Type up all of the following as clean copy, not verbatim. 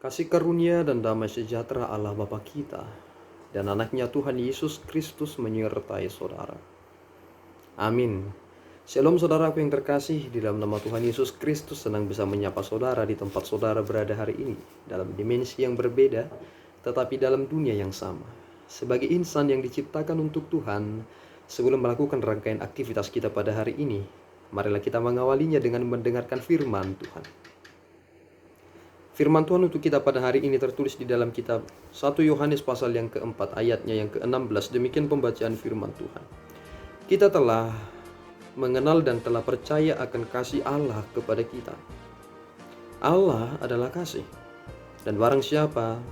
Kasih karunia dan damai sejahtera Allah Bapa kita dan anaknya Tuhan Yesus Kristus menyertai saudara. Amin. Shalom saudaraku yang terkasih, di dalam nama Tuhan Yesus Kristus senang bisa menyapa saudara di tempat saudara berada hari ini, dalam dimensi yang berbeda, tetapi dalam dunia yang sama. Sebagai insan yang diciptakan untuk Tuhan, sebelum melakukan rangkaian aktivitas kita pada hari ini, marilah kita mengawalinya dengan mendengarkan firman Tuhan. Firman Tuhan untuk kita pada hari ini tertulis di dalam kitab 1 Yohanes pasal yang keempat ayatnya yang ke-16. Demikian pembacaan firman Tuhan. Kita telah mengenal dan telah percaya akan kasih Allah kepada kita. Allah adalah kasih. Dan barang siapa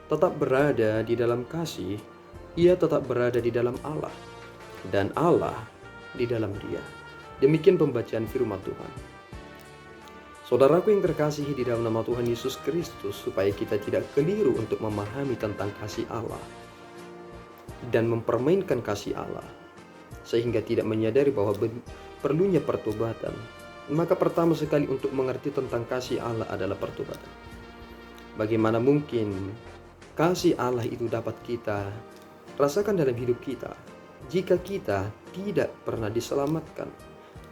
tetap berada di dalam kasih, ia tetap berada di dalam Allah. Dan Allah di dalam dia. Demikian pembacaan firman Tuhan. Saudaraku yang terkasihi di dalam nama Tuhan Yesus Kristus, supaya kita tidak keliru untuk memahami tentang kasih Allah dan mempermainkan kasih Allah, sehingga tidak menyadari bahwa perlunya pertobatan, maka pertama sekali untuk mengerti tentang kasih Allah adalah pertobatan. Bagaimana mungkin kasih Allah itu dapat kita rasakan dalam hidup kita jika kita tidak pernah diselamatkan,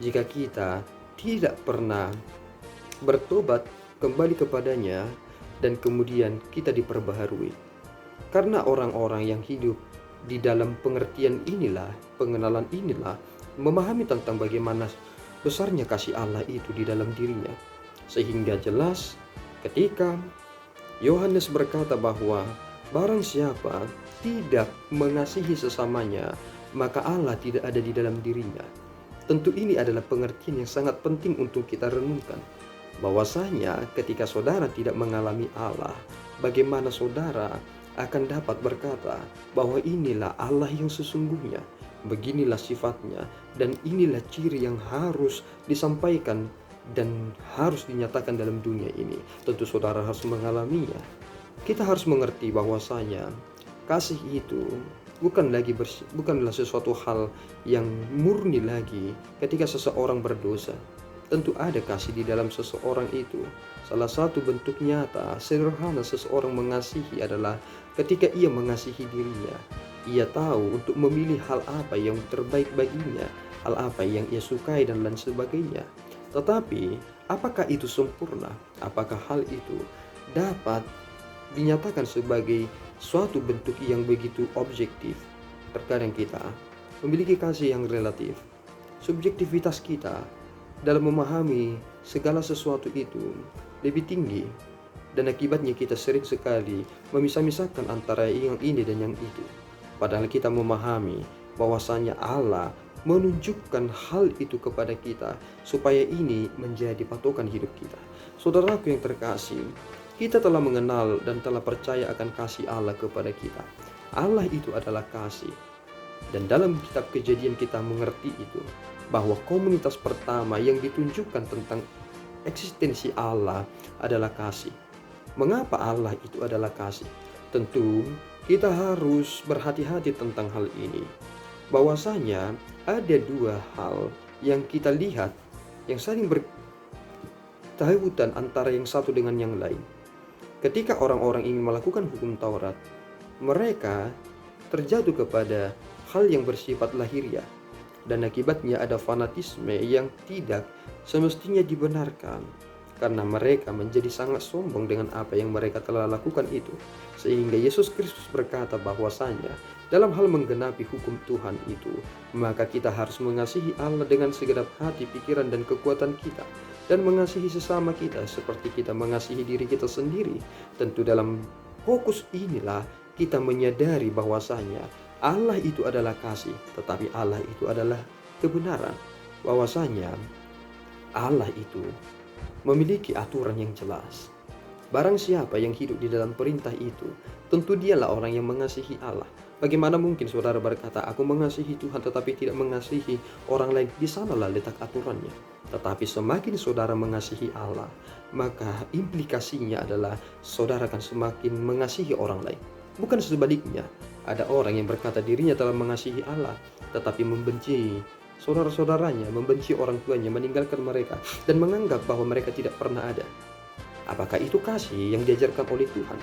jika kita tidak pernah bertobat kembali kepadanya dan kemudian kita diperbaharui. Karena orang-orang yang hidup di dalam pengertian inilah, pengenalan inilah, memahami tentang bagaimana besarnya kasih Allah itu di dalam dirinya. Sehingga jelas ketika Yohanes berkata bahwa barang siapa tidak mengasihi sesamanya, maka Allah tidak ada di dalam dirinya. Tentu ini adalah pengertian yang sangat penting untuk kita renungkan. Bahwasanya ketika saudara tidak mengalami Allah, bagaimana saudara akan dapat berkata bahwa inilah Allah yang sesungguhnya, beginilah sifatnya, dan inilah ciri yang harus disampaikan dan harus dinyatakan dalam dunia ini. Tentu saudara harus mengalaminya. Kita harus mengerti bahwasanya kasih itu bukanlah sesuatu hal yang murni lagi ketika seseorang berdosa. Tentu ada kasih di dalam seseorang itu. Salah satu bentuk nyata, sederhana seseorang mengasihi adalah ketika ia mengasihi dirinya. Ia tahu untuk memilih hal apa yang terbaik baginya, hal apa yang ia sukai dan lain sebagainya. Tetapi, apakah itu sempurna? Apakah hal itu dapat dinyatakan sebagai suatu bentuk yang begitu objektif? Terkadang kita memiliki kasih yang relatif. Subjektivitas kita dalam memahami segala sesuatu itu lebih tinggi, dan akibatnya kita sering sekali memisah-misahkan antara yang ini dan yang itu. Padahal kita memahami bahwasanya Allah menunjukkan hal itu kepada kita supaya ini menjadi patokan hidup kita. Saudaraku yang terkasih, kita telah mengenal dan telah percaya akan kasih Allah kepada kita. Allah itu adalah kasih. Dan dalam kitab Kejadian kita mengerti itu, bahwa komunitas pertama yang ditunjukkan tentang eksistensi Allah adalah kasih. Mengapa Allah itu adalah kasih? Tentu kita harus berhati-hati tentang hal ini. Bahwasanya ada dua hal yang kita lihat yang saling bertahutan antara yang satu dengan yang lain. Ketika orang-orang ingin melakukan hukum Taurat, mereka terjatuh kepada hal yang bersifat lahiriah. Dan akibatnya ada fanatisme yang tidak semestinya dibenarkan, karena mereka menjadi sangat sombong dengan apa yang mereka telah lakukan itu. Sehingga Yesus Kristus berkata bahwasanya dalam hal menggenapi hukum Tuhan itu, maka kita harus mengasihi Allah dengan segenap hati, pikiran, dan kekuatan kita, dan mengasihi sesama kita seperti kita mengasihi diri kita sendiri. Tentu dalam fokus inilah kita menyadari bahwasanya Allah itu adalah kasih, tetapi Allah itu adalah kebenaran. Bahwasanya Allah itu memiliki aturan yang jelas. Barang siapa yang hidup di dalam perintah itu, tentu dialah orang yang mengasihi Allah. Bagaimana mungkin saudara berkata, aku mengasihi Tuhan tetapi tidak mengasihi orang lain? Di sanalah letak aturannya. Tetapi semakin saudara mengasihi Allah, maka implikasinya adalah saudara akan semakin mengasihi orang lain. Bukan sebaliknya. Ada orang yang berkata dirinya telah mengasihi Allah, tetapi membenci saudara-saudaranya, membenci orang tuanya, meninggalkan mereka, dan menganggap bahwa mereka tidak pernah ada. Apakah itu kasih yang diajarkan oleh Tuhan?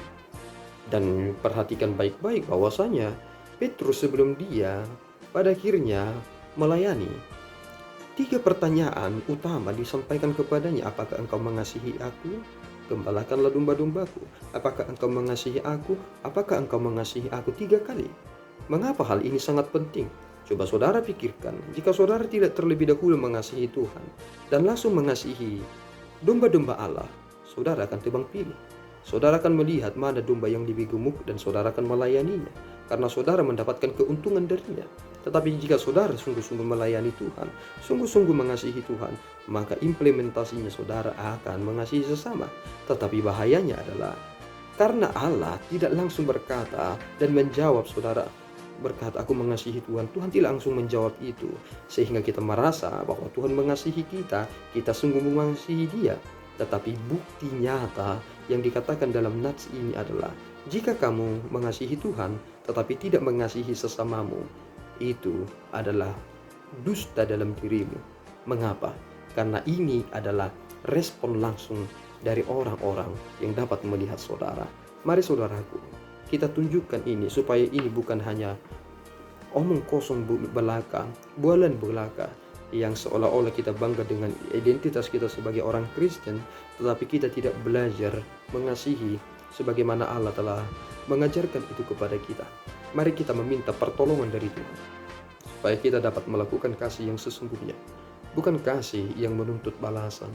Dan perhatikan baik-baik bahwasanya Petrus sebelum dia pada akhirnya melayani, 3 pertanyaan utama disampaikan kepadanya. Apakah engkau mengasihi aku? Gembalakanlah domba-dombaku. Apakah engkau mengasihi aku? Apakah engkau mengasihi aku? 3 kali. Mengapa hal ini sangat penting? Coba saudara pikirkan, jika saudara tidak terlebih dahulu mengasihi Tuhan dan langsung mengasihi domba-domba Allah, saudara akan tebang pilih. Saudara akan melihat mana domba yang lebih gemuk dan saudara akan melayaninya, karena saudara mendapatkan keuntungan darinya. Tetapi jika saudara sungguh-sungguh melayani Tuhan, sungguh-sungguh mengasihi Tuhan, maka implementasinya saudara akan mengasihi sesama. Tetapi bahayanya adalah karena Allah tidak langsung berkata dan menjawab saudara berkata, aku mengasihi Tuhan. Tuhan tidak langsung menjawab itu, sehingga kita merasa bahwa Tuhan mengasihi kita, kita sungguh mengasihi Dia. Tetapi bukti nyata yang dikatakan dalam nats ini adalah, jika kamu mengasihi Tuhan tetapi tidak mengasihi sesamamu, itu adalah dusta dalam dirimu. Mengapa? Karena ini adalah respon langsung dari orang-orang yang dapat melihat saudara. Mari saudaraku, kita tunjukkan ini supaya ini bukan hanya omong kosong belaka, bualan belaka, yang seolah-olah kita bangga dengan identitas kita sebagai orang Kristen, tetapi kita tidak belajar mengasihi sebagaimana Allah telah mengajarkan itu kepada kita. Mari kita meminta pertolongan dari Tuhan, supaya kita dapat melakukan kasih yang sesungguhnya. Bukan kasih yang menuntut balasan,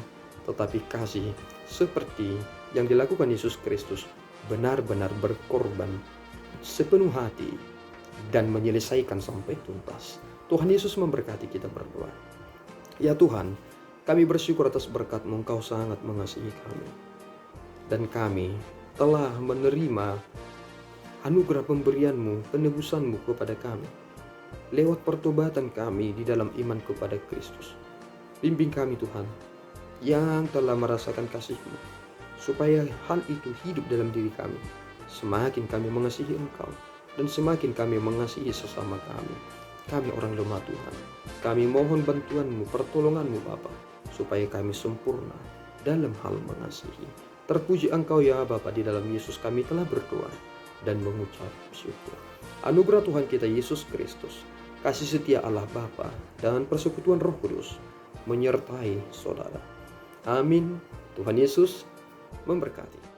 tetapi kasih seperti yang dilakukan Yesus Kristus, benar-benar berkorban sepenuh hati dan menyelesaikan sampai tuntas. Tuhan Yesus memberkati kita berdoa. Ya Tuhan, kami bersyukur atas berkat-Mu, Engkau sangat mengasihi kami. Dan kami telah menerima anugerah pemberian-Mu, penebusan-Mu kepada kami, lewat pertobatan kami di dalam iman kepada Kristus. Bimbing kami Tuhan, yang telah merasakan kasih-Mu, supaya hal itu hidup dalam diri kami. Semakin kami mengasihi Engkau, dan semakin kami mengasihi sesama kami. Kami orang lemah Tuhan, kami mohon bantuan-Mu, pertolongan-Mu Bapa, supaya kami sempurna dalam hal mengasihi. Terpuji Engkau ya Bapa, di dalam Yesus kami telah berdoa dan mengucap syukur. Anugerah Tuhan kita Yesus Kristus, kasih setia Allah Bapa, dan persekutuan Roh Kudus menyertai saudara. Amin. Tuhan Yesus memberkati.